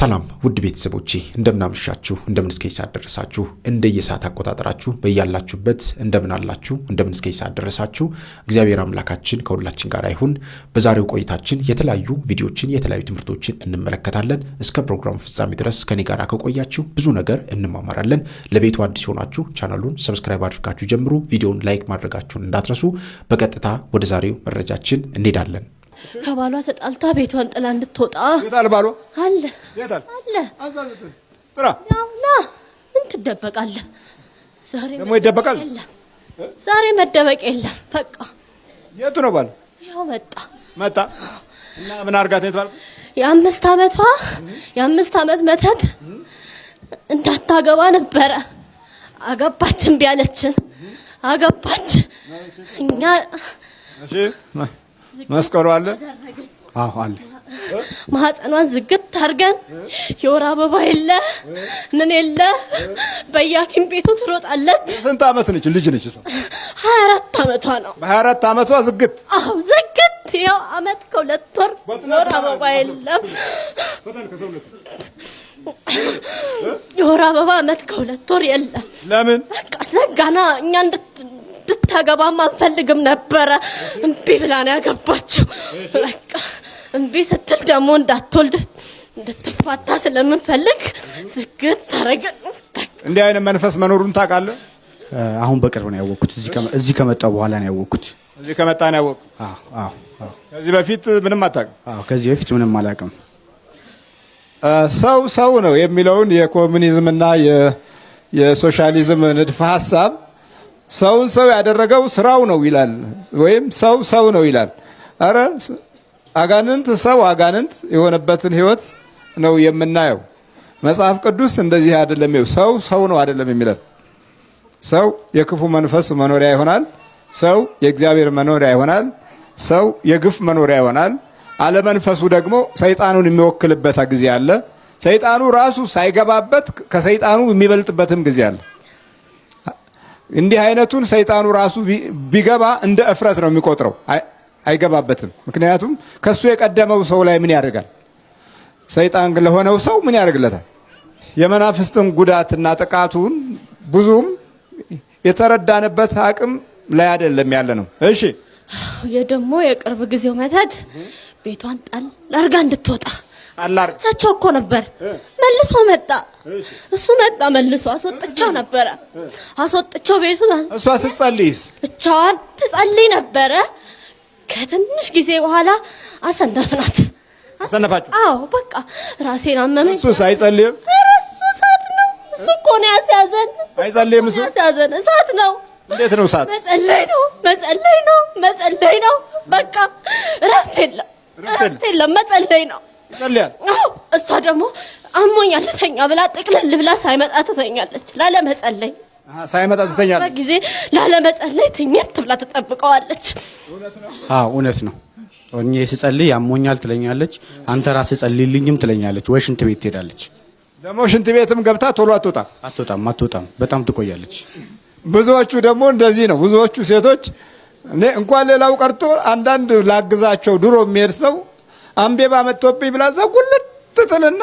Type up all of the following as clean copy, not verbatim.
ሰላም ውድ ቤተሰቦቼ እንደምናመሻችሁ እንደምን እስከ ሰዓት ደረሳችሁ እንደየሰዓት አቆጣጠራችሁ በእያላችሁበት እንደምን አላችሁ እንደምን እስከ ሰዓት ደረሳችሁ እግዚአብሔር አምላካችን ከሁላችን ጋር ይሁን። በዛሬው ቆይታችን የተለያዩ ቪዲዮዎችን የተለያዩ ትምህርቶችን እንመለከታለን። እስከ ፕሮግራሙ ፍጻሜ ድረስ ከኔ ጋር ከቆያችሁ ብዙ ነገር እንማማራለን። ለቤቱ አዲስ ሆናችሁ ቻናሉን ሰብስክራይብ አድርጋችሁ ጀምሩ። ቪዲዮውን ላይክ ማድረጋችሁን እንዳትረሱ። በቀጥታ ወደ ዛሬው መረጃችን እንሄዳለን። ከባሏ ተጣልታ ቤቷን ጥላ እንድትወጣ ይታል ባሏ አለ ይታል አለ አዛዝት ጥራ ያውና ምን ትደበቃለህ? ዛሬ ደግሞ ይደበቃል። ዛሬ መደበቅ የለም። በቃ የቱ ነው ባል? ያው መጣ እና ምን አርጋት ነው ተባለ? የአምስት ዓመት መተት እንዳታገባ ነበረ። አገባች፣ እምቢ አለችን። አገባች። እኛ እሺ መስቀሉ አለ? አዎ አለ። ማህፀኗን ዝግት አድርገን የወር አበባ የለ ምን የለ በየሐኪም ቤቱ ትሮጣለች። ስንት ዓመት ነች? ልጅ ነች እሷ? 24 ዓመቷ ነው። በ24 ዓመቷ ዝግት? አዎ ዝግት። ያው ዓመት ከሁለት ወር የወር አበባ የለም። የወር አበባ ዓመት ከሁለት ወር የለም። ለምን? በቃ ዘጋና እኛ እንድታገባ አንፈልግም ነበረ። እምቢ ብላ ነው ያገባችው። በቃ እምቢ ስትል ደግሞ እንዳትወልድ እንድትፋታ ስለምንፈልግ ዝግት ታረገን። እንዲህ አይነት መንፈስ መኖሩን ታውቃለህ? አሁን በቅርብ ነው ያወቅኩት። እዚህ ከመጣው በኋላ ነው ያወቅኩት። እዚህ ከመጣ ነው ያወቅኩት? አዎ። ከዚህ በፊት ምንም አታውቅም? አዎ ከዚህ በፊት ምንም አላውቅም። ሰው ነው የሚለውን የኮሙኒዝምና የሶሻሊዝም ንድፈ ሐሳብ ሰውን ሰው ያደረገው ስራው ነው ይላል፣ ወይም ሰው ነው ይላል። አረ አጋንንት አጋንንት የሆነበትን ህይወት ነው የምናየው። መጽሐፍ ቅዱስ እንደዚህ አይደለም። ሰው ነው አይደለም የሚለው። ሰው የክፉ መንፈስ መኖሪያ ይሆናል። ሰው የእግዚአብሔር መኖሪያ ይሆናል። ሰው የግፍ መኖሪያ ይሆናል። አለመንፈሱ ደግሞ ሰይጣኑን የሚወክልበት ጊዜ አለ። ሰይጣኑ ራሱ ሳይገባበት ከሰይጣኑ የሚበልጥበትም ጊዜ አለ። እንዲህ አይነቱን ሰይጣኑ ራሱ ቢገባ እንደ እፍረት ነው የሚቆጥረው፣ አይገባበትም። ምክንያቱም ከሱ የቀደመው ሰው ላይ ምን ያደርጋል? ሰይጣን ለሆነው ሰው ምን ያደርግለታል? የመናፍስትን ጉዳትና ጥቃቱን ብዙም የተረዳንበት አቅም ላይ አይደለም ያለ ነው። እሺ ደግሞ የቅርብ ጊዜው መተት ቤቷን ጣል አርጋ እንድትወጣ አላርቻቸው እኮ ነበር። መልሶ መጣ። እሱ መጣ መልሶ አስወጥቸው ነበር። አስወጥቸው ቤቱ እሷ ስትጸልይስ ብቻዋን ትጸልይ ነበር። ከትንሽ ጊዜ በኋላ አሰነፍናት። አሰነፋችሁ? አዎ በቃ ራሴን አመመኝ። እሱ ሳይጸልይም እሱ እሳት ነው። እሱ እኮ ነው ያስያዘን። አይጸልይም እሱ ያስያዘን እሳት ነው። እንዴት ነው እሳት? መጸለይ ነው። በቃ እረፍት የለም መጸለይ ነው። ይጸልያል። እሷ ደግሞ አሞኛል ልተኛ ብላ ጥቅልል ብላ ሳይመጣ ትተኛለች። ላለመጸለይ ሳይመጣ ትተኛለች። በጊዜ ላለመጸለይ ትኝት ብላ ትጠብቀዋለች። እውነት ነው። እኔ ስጸልይ አሞኛል ትለኛለች። አንተ ራስህ ጸልይልኝም ትለኛለች። ወይ ሽንት ቤት ትሄዳለች። ደግሞ ሽንት ቤትም ገብታ ቶሎ አትወጣም። በጣም ትቆያለች። ብዙዎቹ ደግሞ እንደዚህ ነው። ብዙዎቹ ሴቶች እንኳን ሌላው ቀርቶ አንዳንድ ላግዛቸው ድሮ የሚሄድ ሰው አምቤባ መጥቶብኝ ብላ ዘጉልት ትጥልና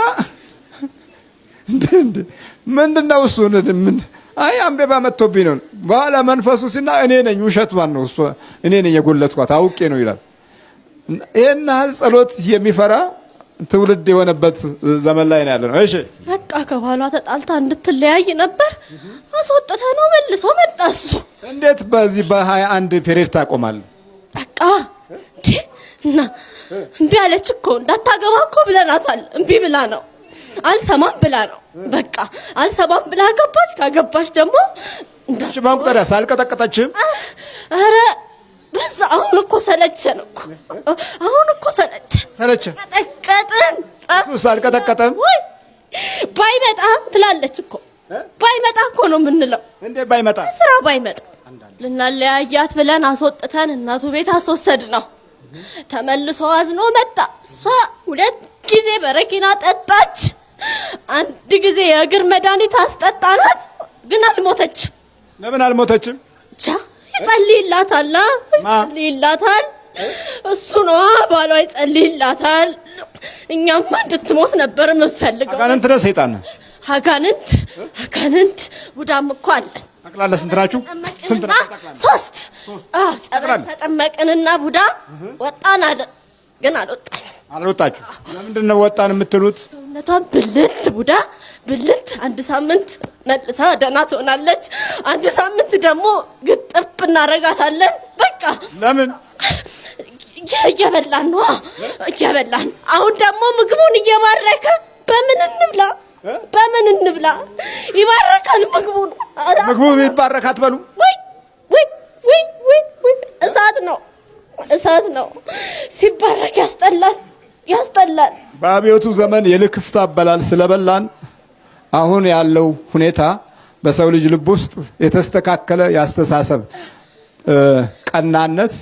ምንድነው እሱ አምቤባ መጥቶብኝ ነው። በኋላ መንፈሱ ሲና እኔ ነኝ ውሸቷን ነው እሱ እኔ ነኝ የጎለጥኳት አውቄ ነው ይላል። ይሄን ያህል ጸሎት የሚፈራ ትውልድ የሆነበት ዘመን ላይ ነው ያለ ነው። እሺ በቃ ከባሏ ተጣልታ እንድትለያይ ነበር። አስወጥታ ነው መልሶ መጣ እሱ። እንዴት በዚህ በ21 ፔሬድ ታቆማለህ? በቃ እና እምቢ አለች እኮ እንዳታገባ እኮ ብለናታል። እምቢ ብላ ነው አልሰማም ብላ ነው። በቃ አልሰማም ብላ ገባች። ካገባች ደግሞ እሺ ማንቆጠሪያ ሳልቀጠቀጠችም አረ በዛ አሁን እኮ ሰለቸን እኮ ሰለቸን ቀጠቀጥን። እሱ ሳልቀጠቀጠም ወይ ባይመጣ ትላለች እኮ ባይመጣ እኮ ነው የምንለው። እንዴ ባይመጣ ስራ ባይመጣ ልናለያያት ብለን አስወጥተን እናቱ ቤት አስወሰድ ነው። ተመልሶ አዝኖ መጣ። እሷ 2 ጊዜ በረኪና ጠጣች። 1 ጊዜ የእግር መድኃኒት አስጠጣናት፣ ግን አልሞተችም። ለምን አልሞተችም? ይጸልይላታል። እሱ ነው ባሏ ይጸልይላታል። እኛማ እንድትሞት ነበር የምንፈልገው። አጋንንት ነው ሰይጣን ነው? አጋንንት ቡዳም እኮ አለን። ጠቅላላ ስንት ናችሁ? ስንት ናችሁ? 3 ጸበል ተጠመቅንና ቡዳ ወጣን አለ። ግን አልወጣችሁ። ለምንድን ነው ወጣን የምትሉት? ሰውነቷን ብልት ቡዳ ብልት 1 ሳምንት መልሳ ደህና ትሆናለች። 1 ሳምንት ደግሞ ግጥብ እናረጋታለን። በቃ ለምን እየበላን ነው እየበላን። አሁን ደግሞ ምግቡን እየባረከ በምን እንብላ? ይባረካል ምግቡን። ምግቡ ይባረክ አትበሉ። ወይ እሳት ነው ሲባረክ ያስጠላል። በአብዮቱ ዘመን የልክፍት አበላል ስለበላን አሁን ያለው ሁኔታ በሰው ልጅ ልብ ውስጥ የተስተካከለ ያስተሳሰብ ቀናነት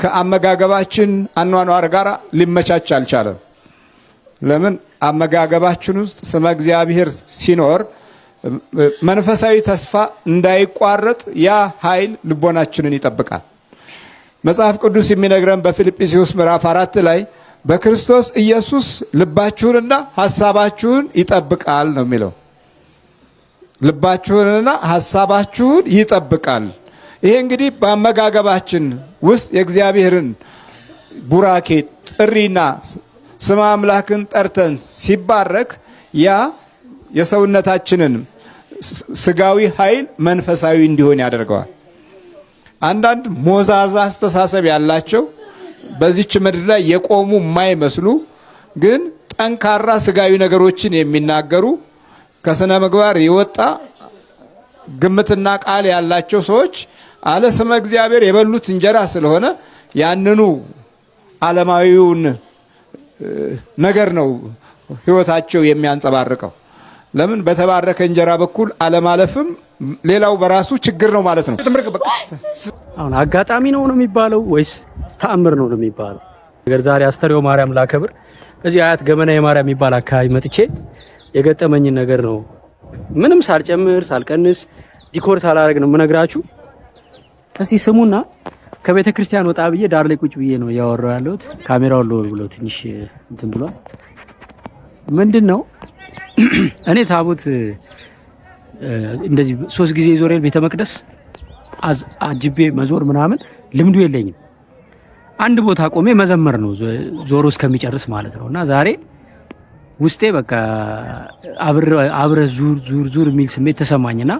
ከአመጋገባችን አኗኗር ጋር ሊመቻች አልቻለም። ለምን? አመጋገባችን ውስጥ ስመ እግዚአብሔር ሲኖር መንፈሳዊ ተስፋ እንዳይቋረጥ ያ ኃይል ልቦናችንን ይጠብቃል። መጽሐፍ ቅዱስ የሚነግረን በፊልጵስዩስ ምዕራፍ 4 ላይ በክርስቶስ ኢየሱስ ልባችሁንና ሐሳባችሁን ይጠብቃል ነው የሚለው። ልባችሁንና ሐሳባችሁን ይጠብቃል። ይሄ እንግዲህ በአመጋገባችን ውስጥ የእግዚአብሔርን ቡራኬ ጥሪና ስመ አምላክን ጠርተን ሲባረክ ያ የሰውነታችንን ስጋዊ ኃይል መንፈሳዊ እንዲሆን ያደርገዋል። አንዳንድ ሞዛዛ አስተሳሰብ ያላቸው በዚች ምድር ላይ የቆሙ የማይመስሉ ግን ጠንካራ ስጋዊ ነገሮችን የሚናገሩ ከስነ ምግባር የወጣ ግምትና ቃል ያላቸው ሰዎች አለ ስመ እግዚአብሔር የበሉት እንጀራ ስለሆነ ያንኑ ዓለማዊውን ነገር ነው ህይወታቸው የሚያንጸባርቀው። ለምን? በተባረከ እንጀራ በኩል አለማለፍም ሌላው በራሱ ችግር ነው ማለት ነው። አሁን አጋጣሚ ነው የሚባለው ወይስ ተአምር ነው የሚባለው? ነገር ዛሬ አስተርእዮ ማርያም ላከብር እዚህ አያት ገመና የማርያም የሚባል አካባቢ መጥቼ የገጠመኝን ነገር ነው ምንም ሳልጨምር ሳልቀንስ ዲኮር ሳላደርግ ነው የምነግራችሁ። እስቲ ስሙና ከቤተ ክርስቲያን ወጣ ብዬ ዳር ላይ ቁጭ ብዬ ነው ያወራው ያለሁት። ካሜራው ብሎ ትንሽ እንትን ብሏል። ምንድነው እኔ ታቦት እንደዚህ 3 ጊዜ ዞሬል ቤተ መቅደስ አጅቤ መዞር ምናምን ልምዱ የለኝም። አንድ ቦታ ቆሜ መዘመር ነው ዞሮ እስከሚጨርስ ማለት ነውና ዛሬ ውስጤ በቃ አብረ ዙር የሚል ስሜት ተሰማኝና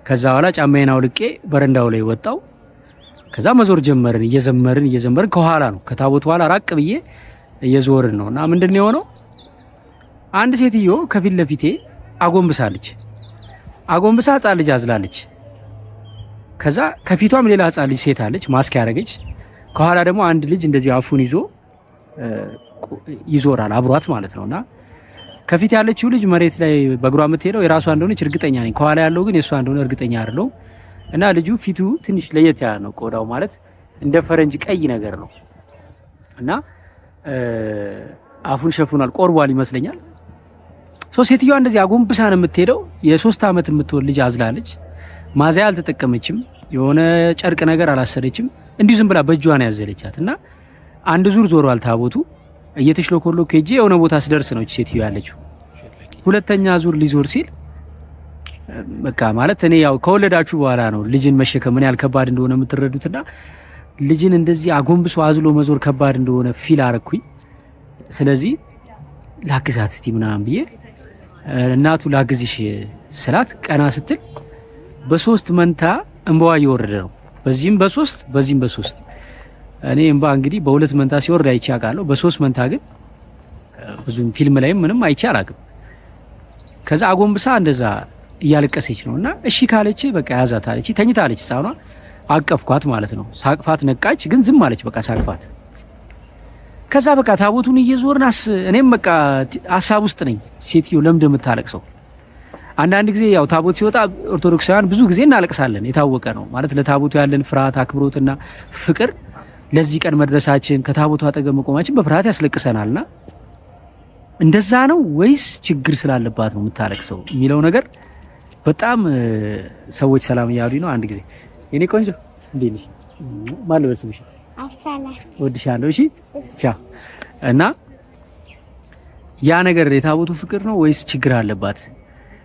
ከዛ በኋላ ጫማዬን አውልቄ በረንዳው ላይ ወጣው። ከዛ መዞር ጀመርን። እየዘመርን ከኋላ ነው ከታቦት ኋላ ራቅ ብዬ እየዞርን ነውና ምንድነው የሆነው? አንድ ሴትዮ ከፊት ለፊቴ አጎንብሳለች። አጎንብሳ ሕፃን ልጅ አዝላለች። ከዛ ከፊቷም ሌላ ሕፃን ልጅ ሴት አለች ማስክ ያደረገች። ከኋላ ደግሞ አንድ ልጅ እንደዚህ አፉን ይዞ ይዞራል አብሯት ማለት ነውና ከፊት ያለችው ልጅ መሬት ላይ በእግሯ የምትሄደው የራሷ እንደሆነች እርግጠኛ ነኝ። ከኋላ ያለው ግን የሷ እንደሆነ እርግጠኛ አይደለሁም። እና ልጁ ፊቱ ትንሽ ለየት ያለ ነው። ቆዳው ማለት እንደ ፈረንጅ ቀይ ነገር ነው እና አፉን ሸፍኗል፣ ቆርቧል ይመስለኛል። ሴትዮዋ እንደዚህ አጎንብሳ ነው የምትሄደው። የ3 ዓመት የምትወል ልጅ አዝላለች። ማዛያ አልተጠቀመችም፣ የሆነ ጨርቅ ነገር አላሰረችም። እንዲሁ ዝም ብላ በእጇን ያዘለቻት እና አንድ ዙር ዞሯል ታቦቱ። እየተሽሎኮሎኩ ሄጄ የሆነ ቦታ ስደርስ ነው ሴትዮ ያለችው። ሁለተኛ ዙር ሊዞር ሲል በቃ ማለት እኔ ያው ከወለዳችሁ በኋላ ነው ልጅን መሸከም ምን ያህል ከባድ እንደሆነ የምትረዱትና ልጅን እንደዚህ አጎንብሶ አዝሎ መዞር ከባድ እንደሆነ ፊል አረኩኝ። ስለዚህ ላግዛት እስቲ ምናምን ብዬ እናቱ ላግዝሽ ስላት ቀና ስትል በ3 መንታ እንባዋ እየወረደ ነው። በዚህም በ3 በዚህም በ3 እኔ እንባ እንግዲህ በ2 መንታ ሲወርድ አይቼ አውቃለሁ። በ3 መንታ ግን ብዙም ፊልም ላይም ምንም አይቼ አላውቅም። ከዛ አጎንብሳ እንደዛ እያለቀሰች ነውና እሺ ካለች በቃ ያዛት አለች። ተኝታለች ህፃኗ። አቀፍኳት ማለት ነው። ሳቅፋት ነቃች፣ ግን ዝም አለች። በቃ ሳቅፋት። ከዛ በቃ ታቦቱን እየዞርናስ እኔም በቃ ሐሳብ ውስጥ ነኝ። ሴትዮ ለምንድን ነው የምታለቅሰው? አንዳንድ ጊዜ ያው ታቦት ሲወጣ ኦርቶዶክሳውያን ብዙ ጊዜ እናለቅሳለን፣ የታወቀ ነው ማለት ለታቦቱ ያለን ፍርሃት አክብሮትና ፍቅር ለዚህ ቀን መድረሳችን ከታቦቱ አጠገብ መቆማችን በፍርሃት ያስለቅሰናልና እንደዛ ነው ወይስ ችግር ስላለባት ነው የምታለቅሰው የሚለው ነገር በጣም ሰዎች ሰላም እያሉኝ ነው። አንድ ጊዜ የኔ ቆንጆ እንዴት ነሽ? ማን ልበል ስምሽ? ወድሻለሁ። እሺ ቻው። እና ያ ነገር የታቦቱ ፍቅር ነው ወይስ ችግር አለባት?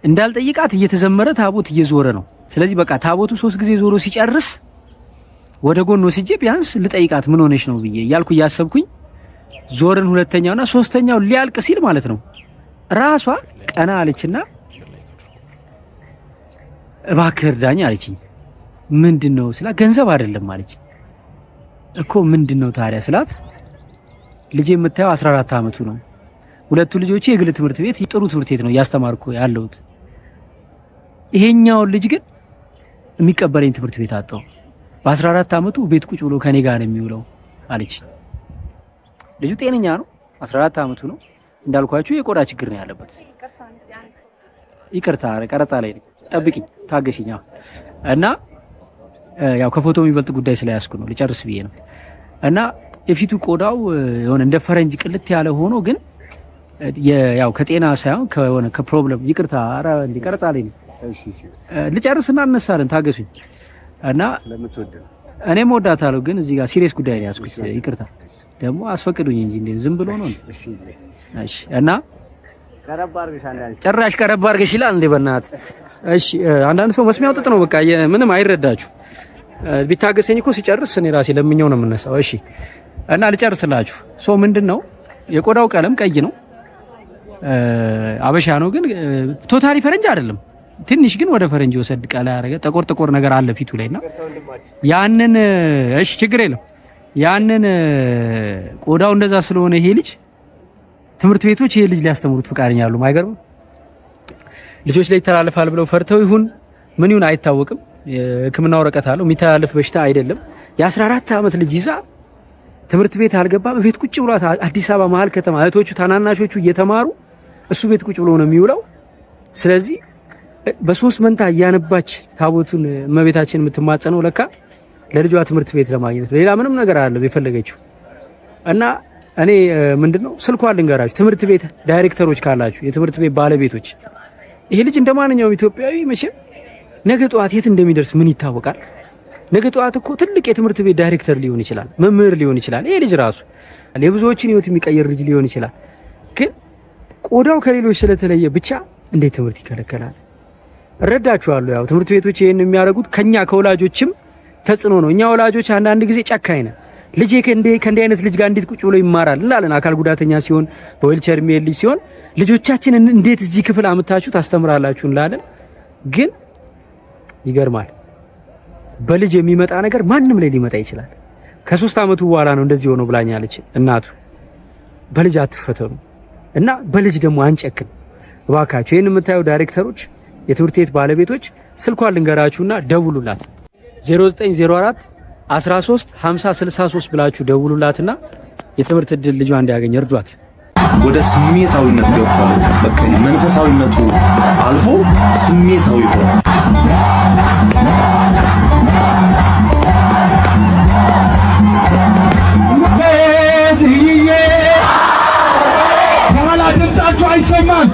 እንዳልጠይቃት እየተዘመረ ታቦት እየዞረ ነው። ስለዚህ በቃ ታቦቱ 3 ጊዜ ዞሮ ሲጨርስ ወደ ጎን ወስጄ ቢያንስ ልጠይቃት ምን ሆነሽ ነው ብዬ እያልኩ እያሰብኩኝ ዞርን። ሁለተኛውና ሶስተኛው ሊያልቅ ሲል ማለት ነው ራሷ ቀና አለችና እባክህ እርዳኝ አለችኝ። ምንድነው ስላት ገንዘብ አይደለም አለች። እኮ ምንድነው ታዲያ ስላት ልጄ የምታየው 14 አመቱ ነው። ሁለቱ ልጆቼ የግል ትምህርት ቤት ጥሩ ትምህርት ቤት ነው ያስተማርኩ ያለሁት። ይሄኛው ልጅ ግን የሚቀበለኝ ትምህርት ቤት አጣው። በ14 አመቱ ቤት ቁጭ ብሎ ከኔ ጋር ነው የሚውለው አለች። ልጁ ጤነኛ ነው፣ 14 አመቱ ነው። እንዳልኳችሁ የቆዳ ችግር ነው ያለበት። ይቅርታ ቀረጻ ላይ ነኝ፣ ጠብቂኝ፣ ታገሽኝ። እና ያው ከፎቶ የሚበልጥ ጉዳይ ስለያዝኩ ነው ልጨርስ ብዬ ነው። እና የፊቱ ቆዳው የሆነ እንደ ፈረንጅ ቅልት ያለ ሆኖ ግን ያው ከጤና ሳይሆን ከሆነ ከፕሮብለም ይቅርታ፣ ኧረ እንደ ቀረጻ ላይ ነኝ። ልጨርስና እነሳለን፣ ታገሱኝ። እና እኔም ወዳታለሁ ግን እዚህ ጋር ሲሪየስ ጉዳይ ነው ያዝኩት። ይቅርታ ደግሞ አስፈቅዱኝ እንጂ እንዴ ዝም ብሎ ነው። እሺ እና ጭራሽ ቀረብ አድርገሽ ይላል እንዴ በእናትህ። እሺ አንዳንድ ሰው መስሚያው ጥጥ ነው በቃ ምንም አይረዳችሁ። ቢታገሰኝ እኮ ሲጨርስ እኔ ራሴ ለምኛው ነው የምነሳው። እሺ እና ልጨርስላችሁ። ሶ ምንድነው የቆዳው ቀለም ቀይ ነው፣ አበሻ ነው ግን ቶታሊ ፈረንጅ አይደለም። ትንሽ ግን ወደ ፈረንጅ ወሰድ ቀላ ያረገ ጠቆር ነገር አለ ፊቱ ላይና ያንን እሺ ችግር የለም ያንን ቆዳው እንደዛ ስለሆነ ይሄ ልጅ ትምህርት ቤቶች ይሄ ልጅ ሊያስተምሩት ፈቃደኛ አሉ። ማይገርም ልጆች ላይ ይተላለፋል ብለው ፈርተው ይሁን ምን ይሁን አይታወቅም። የሕክምና ወረቀት አለው፣ የሚተላለፍ በሽታ አይደለም። የ14 አመት ልጅ ይዛ ትምህርት ቤት አልገባም። ቤት ቁጭ ብሎ አዲስ አበባ መሀል ከተማ እህቶቹ ታናናሾቹ እየተማሩ እሱ ቤት ቁጭ ብሎ ነው የሚውለው። ስለዚህ በሶስት መንታ እያነባች ታቦቱን እመቤታችን የምትማጸነው ለካ ለልጇ ትምህርት ቤት ለማግኘት ሌላ ምንም ነገር አይደለም የፈለገችው። እና እኔ ምንድነው ስልኳን ልንገራችሁ፣ ትምህርት ቤት ዳይሬክተሮች ካላችሁ፣ የትምህርት ቤት ባለቤቶች፣ ይሄ ልጅ እንደማንኛውም ኢትዮጵያዊ መቼም ነገ ጧት የት እንደሚደርስ ምን ይታወቃል? ነገ ጧት እኮ ትልቅ የትምህርት ቤት ዳይሬክተር ሊሆን ይችላል፣ መምህር ሊሆን ይችላል። ይሄ ልጅ ራሱ የብዙዎችን ህይወት የሚቀይር ልጅ ሊሆን ይችላል። ግን ቆዳው ከሌሎች ስለተለየ ብቻ እንዴት ትምህርት ይከለከላል? እረዳችኋለሁ። ያው ትምህርት ቤቶች ይሄን የሚያደርጉት ከኛ ከወላጆችም ተጽዕኖ ነው። እኛ ወላጆች አንዳንድ ጊዜ ጨካኝ ነን። ልጄ ከእንዲህ አይነት ልጅ ጋር እንዴት ቁጭ ብሎ ይማራል እንላለን። አካል ጉዳተኛ ሲሆን በዊልቸር የሚሄድ ልጅ ሲሆን ልጆቻችንን እንዴት እዚህ ክፍል አምታችሁ ታስተምራላችሁ እንላለን። ግን ይገርማል፣ በልጅ የሚመጣ ነገር ማንም ላይ ሊመጣ ይችላል። ከ3 አመቱ በኋላ ነው እንደዚህ ሆኖ ብላኛለች እናቱ። በልጅ አትፈተኑ እና በልጅ ደግሞ አንጨክን እባካችሁ። ይሄን የምታዩ ዳይሬክተሮች፣ የትምህርት ቤት ባለቤቶች ስልኳን ልንገራችሁና ደውሉላት 0904 13 50 63 ብላችሁ ደውሉላትና የትምህርት እድል ልጇ እንዲያገኝ እርዷት። ወደ ስሜታዊነት ገብቷል። በቃ መንፈሳዊነቱ አልፎ ስሜታዊ ሆነ። ከኋላ ድምጻችሁ አይሰማም።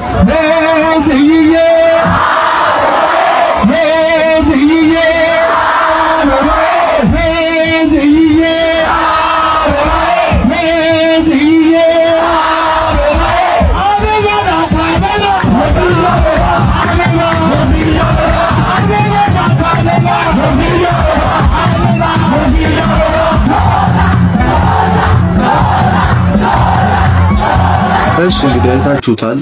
እሺ እንግዲህ አይታችሁታል።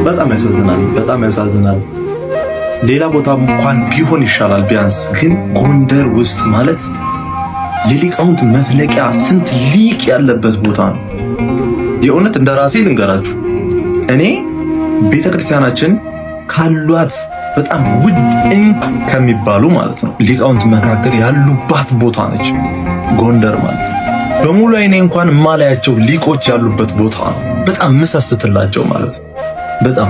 በጣም ያሳዝናል፣ በጣም ያሳዝናል። ሌላ ቦታ እንኳን ቢሆን ይሻላል ቢያንስ፣ ግን ጎንደር ውስጥ ማለት የሊቃውንት መፍለቂያ ስንት ሊቅ ያለበት ቦታ ነው። የእውነት እንደራሴ ልንገራችሁ፣ እኔ ቤተክርስቲያናችን ካሏት በጣም ውድ እንቁ ከሚባሉ ማለት ነው ሊቃውንት መካከል ያሉባት ቦታ ነች ጎንደር ማለት ነው። በሙሉ አይኔ እንኳን ማላያቸው ሊቆች ያሉበት ቦታ ነው። በጣም ምሰስትላቸው ማለት ነው። በጣም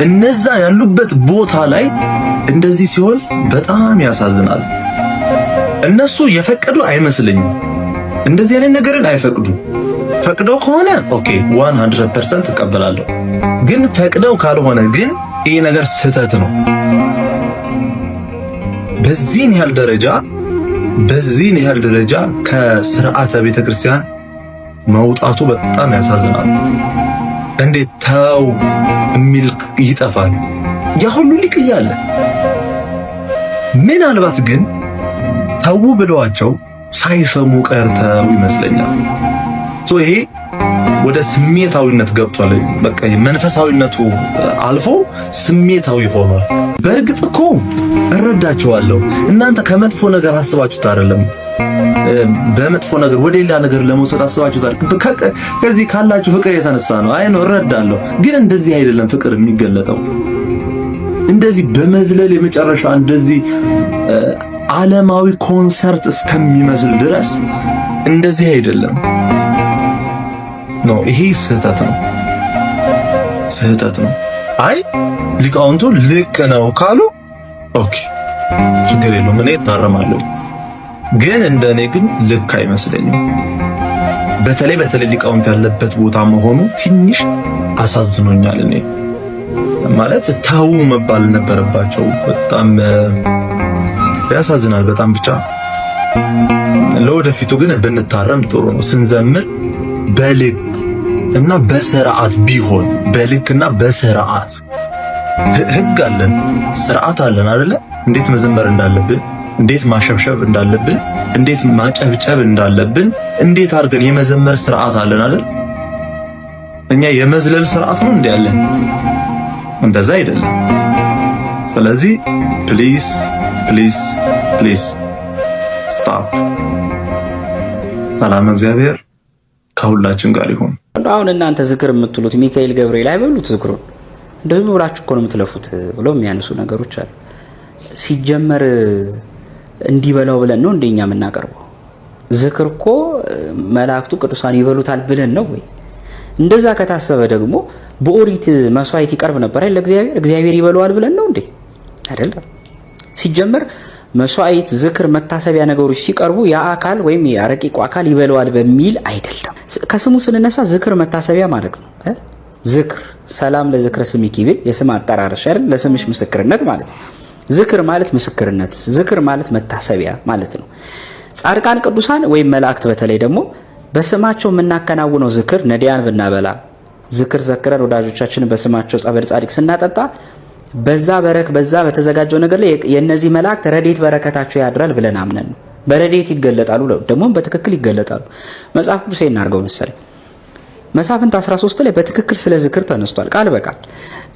እነዛ ያሉበት ቦታ ላይ እንደዚህ ሲሆን በጣም ያሳዝናል። እነሱ የፈቀዱ አይመስልኝም። እንደዚህ አይነት ነገርን አይፈቅዱ። ፈቅደው ከሆነ ኦኬ 100% እቀበላለሁ። ግን ፈቅደው ካልሆነ ግን ይሄ ነገር ስህተት ነው። በዚህን ያህል ደረጃ በዚህን ያህል ደረጃ ከስርዓተ ቤተክርስቲያን መውጣቱ በጣም ያሳዝናል። እንዴት ተው የሚል ይጠፋል? ያ ሁሉ ሊቅ እያለ ምናልባት ግን ተው ብለዋቸው ሳይሰሙ ቀርተው ይመስለኛል። ይሄ ወደ ስሜታዊነት ገብቷል። በቃ መንፈሳዊነቱ አልፎ ስሜታዊ ሆኗል። በእርግጥ እኮ እረዳቸዋለሁ። እናንተ ከመጥፎ ነገር አስባችሁት አይደለም፣ በመጥፎ ነገር ወደ ሌላ ነገር ለመውሰድ አስባችሁት አይደለም። ከዚህ ካላችሁ ፍቅር የተነሳ ነው። አይ ነው እረዳለሁ። ግን እንደዚህ አይደለም ፍቅር የሚገለጠው። እንደዚህ በመዝለል የመጨረሻ እንደዚህ ዓለማዊ ኮንሰርት እስከሚመስል ድረስ እንደዚህ አይደለም። ይሄ ስህተት ነው። አይ ሊቃውንቱ ልክ ነው ካሉ ኦኬ ችግር የለውም፣ እኔ እታረማለሁ። ግን እንደኔ ግን ልክ አይመስለኝም። በተለይ ሊቃውንት ያለበት ቦታ መሆኑ ትንሽ አሳዝኖኛል። እኔ ማለት ተው መባል ነበረባቸው። በጣም ያሳዝናል። በጣም ብቻ ለወደፊቱ ግን ብንታረም ጥሩ ነው። ስንዘምር በልክ እና በስርዓት ቢሆን፣ በልክና በስርዓት ህግ አለን፣ ስርዓት አለን አይደለ? እንዴት መዘመር እንዳለብን፣ እንዴት ማሸብሸብ እንዳለብን፣ እንዴት ማጨብጨብ እንዳለብን፣ እንዴት አድርገን የመዘመር ስርዓት አለን አይደል? እኛ የመዝለል ስርዓት ነው እንዴ ያለን? እንደዛ አይደለም። ስለዚህ ፕሊዝ ስታፕ። ሰላም እግዚአብሔር ከሁላችን ጋር ይሁን። አሁን እናንተ ዝክር የምትሉት ሚካኤል ገብርኤል አይበሉት ዝክሩን እንደዚህ ብላችሁ እኮ ነው የምትለፉት ብለው የሚያነሱ ነገሮች አሉ። ሲጀመር እንዲበላው ብለን ነው እንደኛ የምናቀርበው? ዝክር እኮ መላእክቱ ቅዱሳን ይበሉታል ብለን ነው ወይ? እንደዛ ከታሰበ ደግሞ በኦሪት መስዋዕት ይቀርብ ነበር አይደል? እግዚአብሔር ይበላዋል ብለን ነው እንዴ? አይደለም። ሲጀመር መስዋዕት፣ ዝክር፣ መታሰቢያ ነገሮች ሲቀርቡ ያ አካል ወይም ያ ረቂቁ አካል ይበላዋል በሚል አይደለም። ከስሙ ስንነሳ ዝክር መታሰቢያ ማለት ነው። ዝክር ሰላም ለዝክረ ስሚኪ ቢል የስም አጠራርሽ አይደል? ለስምሽ ምስክርነት ማለት ነው። ዝክር ማለት ምስክርነት፣ ዝክር ማለት መታሰቢያ ማለት ነው። ጻድቃን ቅዱሳን ወይም መላእክት በተለይ ደግሞ በስማቸው የምናከናውነው ዝክር ነዲያን ብናበላ ዝክር ዘክረን ወዳጆቻችንን በስማቸው ጸበል ጻድቅ ስናጠጣ በዛ በተዘጋጀው ነገር ላይ የነዚህ መላእክት ረድኤት በረከታቸው ያድራል ብለን አምነን ነው። በረድኤት ይገለጣሉ፣ ደግሞ በትክክል ይገለጣሉ። መጽሐፍ ቅዱስ እናርገው መሰለኝ መሳፍንት 13 ላይ በትክክል ስለ ዝክር ተነስቷል ቃል በቃል።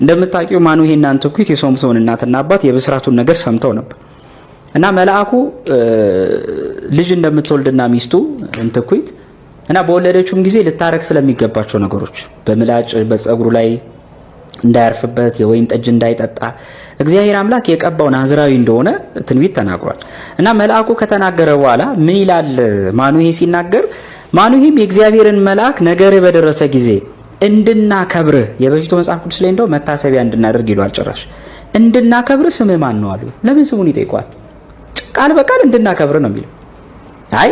እንደምታውቂው ማኑሄና አንትኩት የሶምሶን እናትና አባት የብስራቱን ነገር ሰምተው ነበር እና መልአኩ ልጅ እንደምትወልድና ሚስቱ አንትኩት እና በወለደችውም ጊዜ ልታረክ ስለሚገባቸው ነገሮች በምላጭ በፀጉሩ ላይ እንዳያርፍበት የወይን ጠጅ እንዳይጠጣ እግዚአብሔር አምላክ የቀባው ናዝራዊ እንደሆነ ትንቢት ተናግሯል። እና መልአኩ ከተናገረ በኋላ ምን ይላል ማኑሄ ሲናገር፣ ማኑሄም የእግዚአብሔርን መልአክ ነገር በደረሰ ጊዜ እንድናከብርህ፣ የበፊቱ መጽሐፍ ቅዱስ ላይ እንደው መታሰቢያ እንድናደርግ ይሏል። ጭራሽ እንድናከብርህ ስምህ ማን ነው አሉ። ለምን ስሙን ይጠይቋል? ቃል በቃል እንድናከብርህ ነው የሚለው። አይ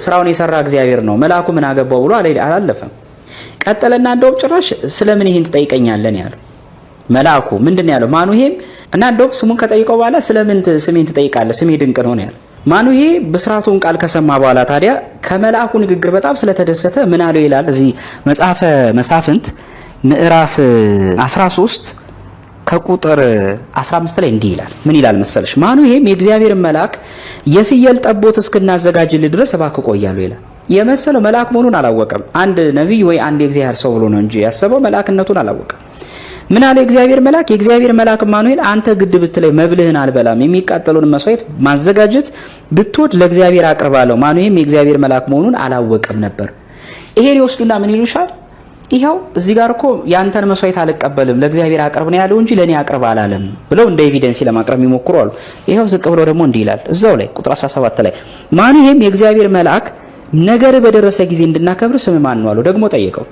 ስራውን የሰራ እግዚአብሔር ነው መልአኩ ምን አገባው ብሎ አላለፈም። ቀጠለና እንደውም ጭራሽ ስለምን ይሄን ትጠይቀኛለህ ያለው መልአኩ። ምንድነው ያለው ማኑሄም? እና እንደውም ስሙን ከጠይቀው በኋላ ስለምን ስሜን ትጠይቃለህ? ስሜ ድንቅ ነው ያለው። ማኑሄ ብስራቱን ቃል ከሰማ በኋላ ታዲያ ከመልአኩ ንግግር በጣም ስለተደሰተ ምን አለው ይላል እዚህ መጽሐፈ መሳፍንት ምዕራፍ 13 ከቁጥር 15 ላይ እንዲህ ይላል። ምን ይላል መሰለሽ? ማኑሄም የእግዚአብሔር መልአክ የፍየል ጠቦት እስክናዘጋጅልህ ድረስ እባክህ ቆያለሁ ይላል። የመሰለው መልአክ መሆኑን አላወቀም። አንድ ነቢይ ወይ አንድ የእግዚአብሔር ሰው ብሎ ነው እንጂ ያሰበው መልአክነቱን አላወቀም። ምን አለ የእግዚአብሔር መልአክ? የእግዚአብሔር መልአክ ማኑኤል አንተ ግድ ብትለይ መብልህን አልበላም፣ የሚቃጠሉን መስዋዕት ማዘጋጀት ብትወድ ለእግዚአብሔር አቅርባለሁ። ማኑኤልም የእግዚአብሔር መልአክ መሆኑን አላወቀም ነበር። ይሄን ይወስዱና ምን ይሉሻል? ይሄው እዚህ ጋር እኮ ያንተን መስዋዕት አልቀበልም ለእግዚአብሔር አቅርብ ነው ያለው እንጂ ለኔ አቅርብ አላለም ብለው እንደ ኤቪደንስ ለማቅረብ ይሞክሩ አሉ። ይሄው ዝቅ ብሎ ደግሞ እንዲህ ይላል እዛው ላይ ቁጥር 17 ላይ ማኑኤልም የእግዚአብሔር መልአክ ነገር በደረሰ ጊዜ እንድናከብር ስም ማን ነው አለው። ደግሞ ጠየቀው።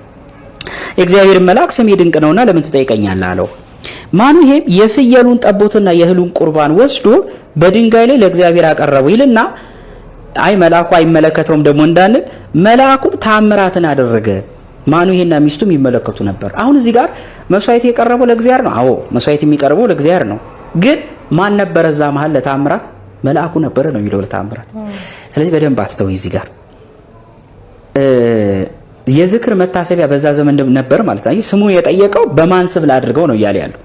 የእግዚአብሔር መልአክ ስሜ ድንቅ ነውና ለምን ትጠይቀኛለህ አለው። ማኑሄም የፍየሉን ጠቦትና የእህሉን ቁርባን ወስዶ በድንጋይ ላይ ለእግዚአብሔር አቀረበው ይልና አይ መልአኩ አይመለከተውም ደግሞ እንዳንል መልአኩም ታምራትን አደረገ። ማኑሄና ሚስቱም ይመለከቱ ነበር። አሁን እዚህ ጋር መስዋዕት የቀረበው ለእግዚአብሔር ነው። አዎ መስዋዕት የሚቀርበው ለእግዚአብሔር ነው። ግን ማን ነበር እዛ መሃል ለታምራት? መልአኩ ነበረ ነው የሚለው ለታምራት። ስለዚህ በደንብ አስተውይ እዚህ ጋር የዝክር መታሰቢያ በዛ ዘመን ነበር ማለት ነው። ስሙን የጠየቀው በማን ስም ላድርገው ነው እያለ ያለው።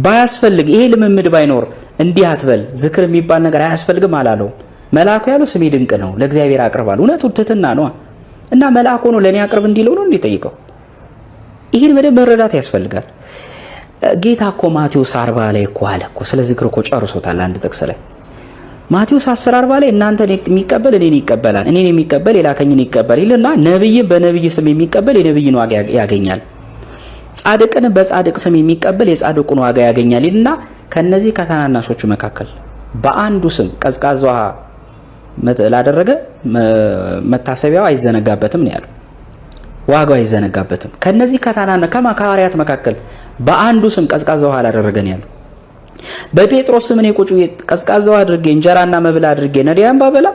ባያስፈልግ ይሄ ልምምድ ባይኖር እንዲህ አትበል ዝክር የሚባል ነገር አያስፈልግም አላለው። መልአኩ ያለው ስሜ ድንቅ ነው ለእግዚአብሔር አቅርባል። እውነቱ ትህትና ነው እና መልአኩ ነው ለኔ አቅርብ እንዲለው ነው እንዲጠይቀው። ይሄን በደንብ መረዳት ያስፈልጋል። ጌታ እኮ ማቴዎስ 40 ላይ እኮ አለ እኮ ስለ ዝክር እኮ ጨርሶታል። አንድ ጥቅስ ላይ ማቴዎስ 10:40 ላይ እናንተን የሚቀበል እኔን ይቀበላል፣ እኔን የሚቀበል የላከኝን ይቀበል ይልና ነብይን በነብይ ስም የሚቀበል የነብይን ዋጋ ያገኛል፣ ጻድቅን በጻድቅ ስም የሚቀበል የጻድቁን ዋጋ ያገኛል ይልና ከነዚህ ከታናናሾቹ መካከል በአንዱ ስም ቀዝቃዛ ውሃ ላደረገ መታሰቢያው አይዘነጋበትም ነው ያለው። ዋጋው አይዘነጋበትም። ከነዚህ ከሐዋርያት መካከል በአንዱ ስም ቀዝቃዛ ውሃ ላደረገ ነው ያለው። በጴጥሮስ ስም እኔ ቁጭ ቀዝቃዛ ውሃ አድርጌ እንጀራና መብል አድርጌ ነዲያን ባበላ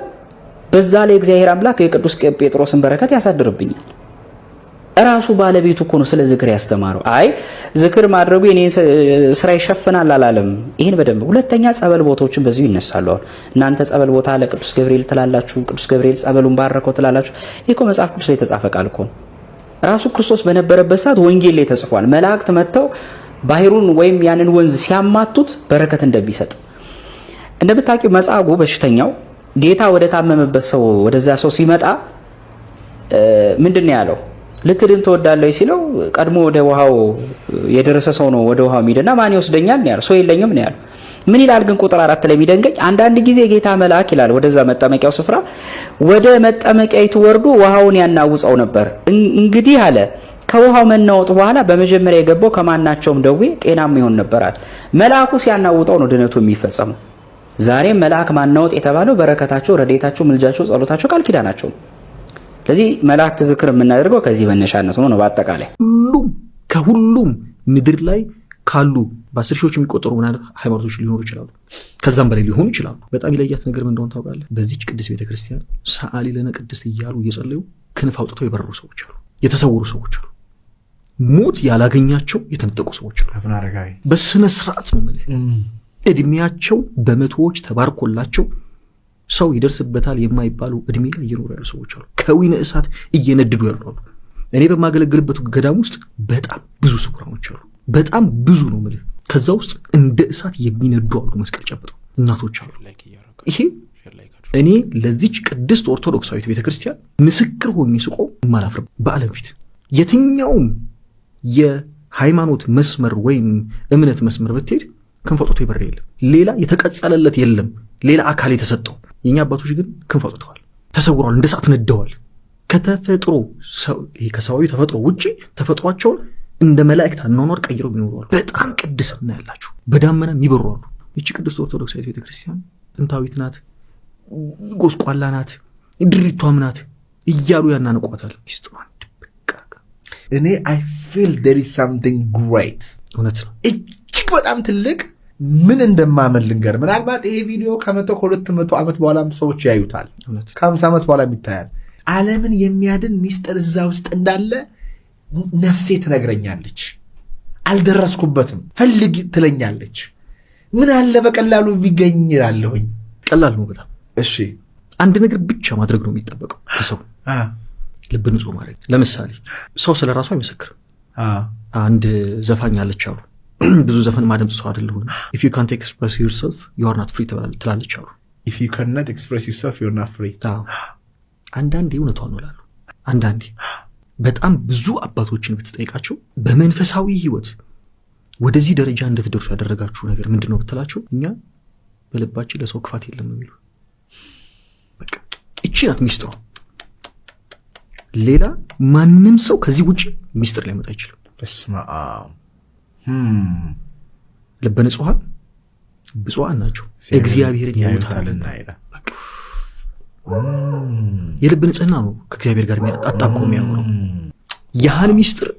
በዛ ላይ እግዚአብሔር አምላክ የቅዱስ ጴጥሮስን በረከት ያሳድርብኛል። እራሱ ባለቤቱ እኮ ነው ስለ ዝክር ያስተማረው። አይ ዝክር ማድረጉ የኔን ስራ ይሸፍናል አላለም። ይሄን በደንብ ሁለተኛ ጸበል ቦታዎችን በዚሁ ይነሳሉ። እናንተ ጸበል ቦታ ለቅዱስ ገብርኤል ትላላችሁ፣ ቅዱስ ገብርኤል ጸበሉን ባረከው ትላላችሁ። ይሄ እኮ መጽሐፍ ቅዱስ ላይ የተጻፈ ቃል እኮ ነው። ራሱ ክርስቶስ በነበረበት ሰዓት ወንጌል ላይ ተጽፏል። መላእክት መጥተው ባህሩን ወይም ያንን ወንዝ ሲያማቱት በረከት እንደሚሰጥ እንደምታውቂው መጻጉዕ በሽተኛው ጌታ ወደ ታመመበት ሰው ወደዛ ሰው ሲመጣ ምንድነው ያለው? ልትድን ትወዳለህ ሲለው ቀድሞ ወደ ውሃው የደረሰ ሰው ነው ወደ ውሃው የሚደና ማን ይወስደኛል ነው ያለው። ሰው የለኝም ነው ያለው። ምን ይላል ግን ቁጥር 4 ላይ የሚደንቀኝ አንዳንድ ጊዜ ጌታ መልአክ ይላል ወደዛ መጠመቂያው ስፍራ ወደ መጠመቂያይቱ ወርዶ ውሃውን ያናውጸው ነበር። እንግዲህ አለ ከውሃው መናወጥ በኋላ በመጀመሪያ የገባው ከማናቸውም ደዌ ጤናማ ይሆን ነበራል። መልአኩ ሲያናውጠው ነው ድነቱ የሚፈጸመው። ዛሬም መልአክ ማናወጥ የተባለው በረከታቸው፣ ረድኤታቸው፣ ምልጃቸው፣ ጸሎታቸው ቃል ኪዳናቸው። ስለዚህ መላእክት ዝክር የምናደርገው ከዚህ መነሻነት ነው። በአጠቃላይ ከሁሉም ምድር ላይ ካሉ በ10 ሺዎች የሚቆጠሩ ምናልባት ሃይማኖቶች ሊኖሩ ይችላሉ፣ ከዛም በላይ ሊሆኑ ይችላሉ። በጣም ይለያት ነገር ምን እንደሆነ ታውቃለህ? በዚህች ቅድስት ቤተክርስቲያን ሰዓሊ ለነ ቅድስት እያሉ እየጸለዩ ክንፍ አውጥተው የበረሩ ሰዎች አሉ፣ የተሰወሩ ሰዎች አሉ፣ ሞት ያላገኛቸው የተነጠቁ ሰዎች አሉ። በስነ ስርዓት ነው ማለት እድሜያቸው በመቶዎች ተባርኮላቸው ሰው ይደርስበታል የማይባሉ እድሜ ላይ እየኖሩ ያሉ ሰዎች አሉ። ከዊነ እሳት እየነደዱ ያሉ አሉ። እኔ በማገለግልበት ገዳም ውስጥ በጣም ብዙ ስውራኖች አሉ። በጣም ብዙ ነው ማለት ከዛ ውስጥ እንደ እሳት የሚነዱ አሉ። መስቀል ጨብጠው እናቶች አሉ። ይሄ እኔ ለዚች ቅድስት ኦርቶዶክሳዊት ቤተክርስቲያን ምስክር ሆኜ ስቆም ማላፍር በዓለም ፊት የትኛውም የሃይማኖት መስመር ወይም እምነት መስመር ብትሄድ ክንፍ አውጥቶ ይበር የለም። ሌላ የተቀጸለለት የለም። ሌላ አካል የተሰጠው። የኛ አባቶች ግን ክንፍ አውጥተዋል፣ ተሰውረዋል፣ እንደ እሳት ነደዋል። ከተፈጥሮ ከሰዋዊ ተፈጥሮ ውጪ ተፈጥሯቸውን እንደ መላእክት አኗኗር ቀይረው ይኖራሉ። በጣም ቅድስና ያላቸው በዳመና የሚበሩ አሉ። ይቺ ቅድስት ኦርቶዶክሳዊት ቤተክርስቲያን ጥንታዊት ናት፣ ጎስቋላ ናት፣ ድሪቷም ናት እያሉ ያናንቋታል። ሚስጥሯን እኔ I feel there is something great እውነት ነው። እጅግ በጣም ትልቅ ምን እንደማመን ልንገር። ምናልባት ይሄ ቪዲዮ ከ100-200 ዓመት በኋላም ሰዎች ያዩታል፣ ከ50 ዓመት በኋላ ይታያል። ዓለምን የሚያድን ሚስጥር እዛ ውስጥ እንዳለ ነፍሴ ትነግረኛለች። አልደረስኩበትም፣ ፈልግ ትለኛለች። ምን አለ በቀላሉ ቢገኝ እላለሁኝ። ቀላል ነው በጣም። እሺ አንድ ነገር ብቻ ማድረግ ነው የሚጠበቀው ከሰው ልብ ንጹህ ማድረግ። ለምሳሌ ሰው ስለ ራሱ አይመሰክርም። አንድ ዘፋኝ አለች አሉ፣ ብዙ ዘፈን ማደምጥ ሰው አይደለሁም። if you can't express yourself you are not free ትላለች አሉ። if you cannot express yourself you are not free። አንዳንዴ እውነቷን ነው እላለሁ። አንዳንዴ በጣም ብዙ አባቶችን ብትጠይቃቸው በመንፈሳዊ ህይወት ወደዚህ ደረጃ እንድትደርሱ ያደረጋችሁ ነገር ምንድነው ብትላቸው እኛ በልባችን ለሰው ክፋት የለም ነው የሚሉ። በቃ እቺ ናት ሚስጥሩ። ሌላ ማንም ሰው ከዚህ ውጪ ሚስጥር ሊያመጣ አይችልም። በስመ አብ ልበ ንጹሐን ብፁዓን ናቸው እግዚአብሔርን ያዩታልና ይላል። የልብ ንጽህና ነው ከእግዚአብሔር ጋር አጣጣቆ የሚያኖረው። ያህን ሚስጥር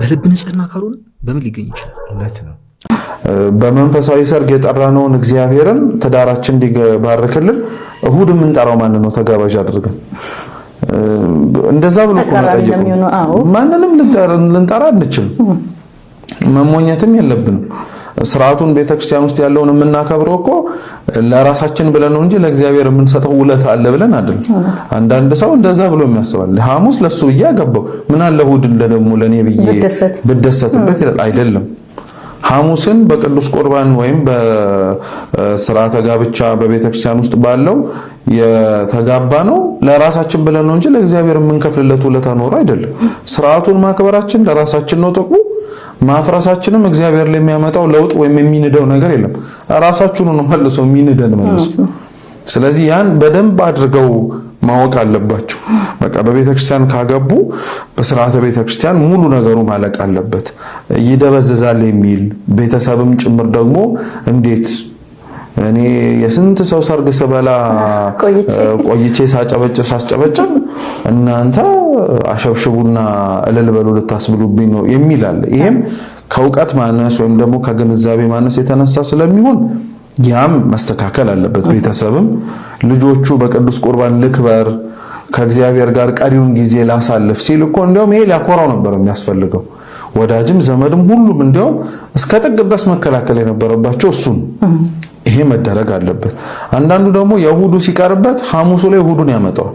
በልብ ንጽህና ካልሆነ በምን ሊገኝ ይችላል? እውነት ነው። በመንፈሳዊ ሰርግ የጠራነውን እግዚአብሔርን ትዳራችን እንዲባርክልን እሁድ የምንጠራው ማን ነው? ተጋባዥ አድርገን እንደዛ ብሎ ቆመጠየቁ ማንንም ልንጠራ አንችልም። መሞኘትም የለብንም። ስርዓቱን ቤተክርስቲያን ውስጥ ያለውን የምናከብረው እኮ ለራሳችን ብለን ነው እንጂ ለእግዚአብሔር የምንሰጠው ውለታ አለ ብለን አይደል። አንዳንድ ሰው እንደዛ ብሎ የሚያስባል። ሐሙስ ለሱ ያገባው ምን አለ እሑድ ደግሞ ለኔ ብዬ ብደሰትበት ይላል። አይደለም። ሐሙስን በቅዱስ ቁርባን ወይም በስርዓተ ጋብቻ በቤተክርስቲያን ውስጥ ባለው የተጋባ ነው ለራሳችን ብለን ነው እንጂ ለእግዚአብሔር የምንከፍልለት ውለታ ኖሮ አይደለም። ስርዓቱን ማክበራችን ለራሳችን ነው ጥቅሙ። ማፍረሳችንም እግዚአብሔር ላይ የሚያመጣው ለውጥ ወይም የሚንደው ነገር የለም። ራሳችሁን ነው መልሶ የሚንደን መልሶ። ስለዚህ ያን በደንብ አድርገው ማወቅ አለባቸው። በቃ በቤተክርስቲያን ካገቡ በስርዓተ ቤተክርስቲያን ሙሉ ነገሩ ማለቅ አለበት። ይደበዘዛል የሚል ቤተሰብም ጭምር ደግሞ እንዴት እኔ የስንት ሰው ሰርግ ስበላ ቆይቼ ሳስጨበጭብ እናንተ አሸብሽቡና እልል በሉ ልታስብሉብኝ ነው የሚል አለ። ይሄም ከእውቀት ማነስ ወይም ደግሞ ከግንዛቤ ማነስ የተነሳ ስለሚሆን ያም መስተካከል አለበት። ቤተሰብም ልጆቹ በቅዱስ ቁርባን ልክበር ከእግዚአብሔር ጋር ቀሪውን ጊዜ ላሳልፍ ሲል እኮ እንደውም ይሄ ሊያኮራው ነበር የሚያስፈልገው። ወዳጅም ዘመድም ሁሉም እንደውም እስከ ጥግ ድረስ መከላከል የነበረባቸው እሱን። ይሄ መደረግ አለበት። አንዳንዱ ደግሞ የእሁዱ ሲቀርበት ሐሙሱ ላይ እሁዱን ያመጣው።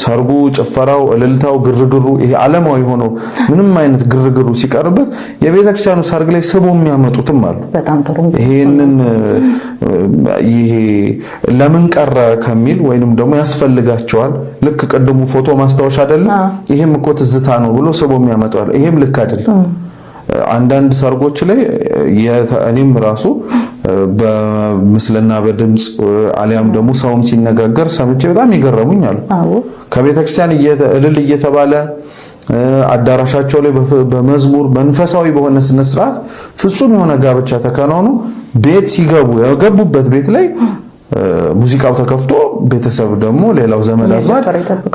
ሰርጉ፣ ጭፈራው፣ እልልታው፣ ግርግሩ ይሄ ዓለማዊ ሆኖ ምንም አይነት ግርግሩ ሲቀርበት የቤተክርስቲያኑ ሰርግ ላይ ስቦ የሚያመጡትም አሉ። በጣም ጥሩ። ይሄ ለምን ቀረ ከሚል ወይንም ደግሞ ያስፈልጋቸዋል። ልክ ቅድሙ ፎቶ ማስታወሻ አይደለም ይሄም እኮ ትዝታ ነው ብሎ ስቦ የሚያመጣው ይሄም ልክ አይደለም። አንዳንድ ሰርጎች ላይ እኔም ራሱ በምስልና በድምጽ አሊያም ደግሞ ሰውም ሲነጋገር ሰምቼ በጣም ይገረሙኝ አሉ። ከቤተክርስቲያን እልል እየተባለ አዳራሻቸው ላይ በመዝሙር መንፈሳዊ በሆነ ስነ ስርዓት ፍጹም የሆነ ጋብቻ ተከናውኖ ቤት ሲገቡ የገቡበት ቤት ላይ ሙዚቃው ተከፍቶ ቤተሰብ ደግሞ ሌላው ዘመድ አዝማድ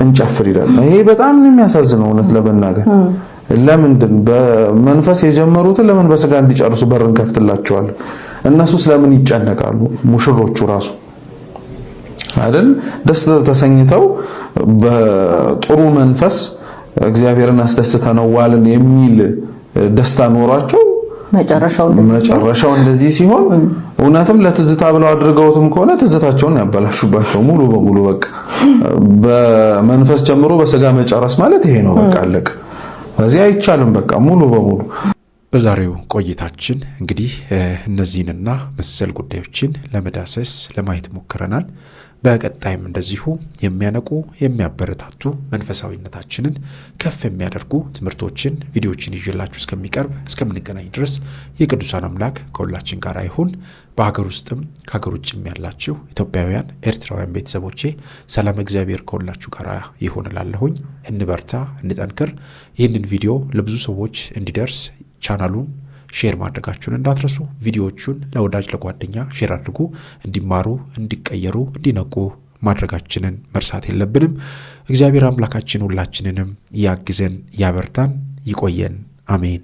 እንጨፍር ይላል። ይሄ በጣም ነው የሚያሳዝነው እውነት ለመናገር። ለምንድን በመንፈስ የጀመሩትን ለምን በስጋ እንዲጨርሱ በርን ከፍትላቸዋል? እነሱስ ለምን ይጨነቃሉ? ሙሽሮቹ ራሱ አይደል ደስ ተሰኝተው በጥሩ መንፈስ እግዚአብሔርን አስደስተነው ዋልን የሚል ደስታ ኖሯቸው መጨረሻው እንደዚህ ሲሆን እውነትም ለትዝታ ብለው አድርገውትም ከሆነ ትዝታቸውን ያበላሹባቸው ሙሉ በሙሉ። በቃ በመንፈስ ጀምሮ በስጋ መጨረስ ማለት ይሄ ነው። በቃ አለቀ። በዚህ አይቻልም። በቃ ሙሉ በሙሉ። በዛሬው ቆይታችን እንግዲህ እነዚህንና መሰል ጉዳዮችን ለመዳሰስ ለማየት ሞክረናል። በቀጣይም እንደዚሁ የሚያነቁ የሚያበረታቱ መንፈሳዊነታችንን ከፍ የሚያደርጉ ትምህርቶችን ቪዲዮዎችን ይዤላችሁ እስከምንገናኝ ድረስ የቅዱሳን አምላክ ከሁላችን ጋር ይሁን። በሀገር ውስጥም ከሀገር ውጭም ያላችሁ ኢትዮጵያውያን ኤርትራውያን ቤተሰቦቼ ሰላም እግዚአብሔር ከሁላችሁ ጋር ይሁን እላለሁኝ። እንበርታ፣ እንጠንክር። ይህንን ቪዲዮ ለብዙ ሰዎች እንዲደርስ ቻናሉን ሼር ማድረጋችሁን እንዳትረሱ። ቪዲዮዎቹን ለወዳጅ ለጓደኛ ሼር አድርጉ። እንዲማሩ፣ እንዲቀየሩ፣ እንዲነቁ ማድረጋችንን መርሳት የለብንም። እግዚአብሔር አምላካችን ሁላችንንም ያግዘን፣ ያበርታን፣ ይቆየን። አሜን።